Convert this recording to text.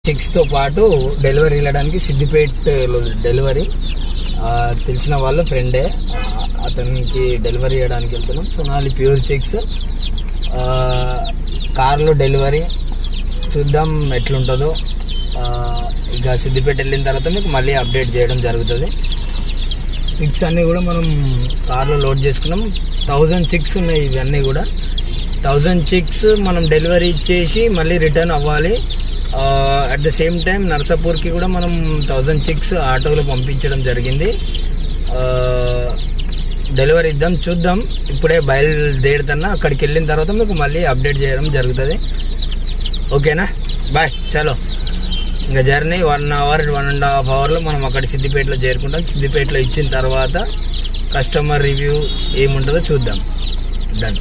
చిక్స్తో పాటు డెలివరీ వెళ్ళడానికి సిద్దిపేటలో డెలివరీ తెలిసిన వాళ్ళ ఫ్రెండే, అతనికి డెలివరీ చేయడానికి వెళ్తున్నాం. సొనాలి ప్యూర్ చిక్స్ కార్లో డెలివరీ చూద్దాం ఎట్లుంటుందో. ఇక సిద్దిపేట వెళ్ళిన తర్వాత మీకు మళ్ళీ అప్డేట్ చేయడం జరుగుతుంది. చిక్స్ అన్నీ కూడా మనం కార్లో లోడ్ చేసుకున్నాం. 1000 చిక్స్ ఉన్నాయి. ఇవన్నీ కూడా 1000 చిక్స్ మనం డెలివరీ ఇచ్చేసి మళ్ళీ రిటర్న్ అవ్వాలి. అట్ ద సేమ్ టైం నర్సాపూర్కి కూడా మనం 1000 చిక్స్ ఆటోలో పంపించడం జరిగింది. డెలివరీ ఇద్దాం, చూద్దాం. ఇప్పుడే బయలుదేరుతున్నా. అక్కడికి వెళ్ళిన తర్వాత మీకు మళ్ళీ అప్డేట్ చేయడం జరుగుతుంది. ఓకేనా, బాయ్. చలో, ఇంకా జర్నీ 1 అవర్ 1.5 అవర్లో మనం అక్కడ సిద్దిపేటలో చేరుకుంటాం. సిద్దిపేటలో ఇచ్చిన తర్వాత కస్టమర్ రివ్యూ ఏముంటుందో చూద్దాం. డన్.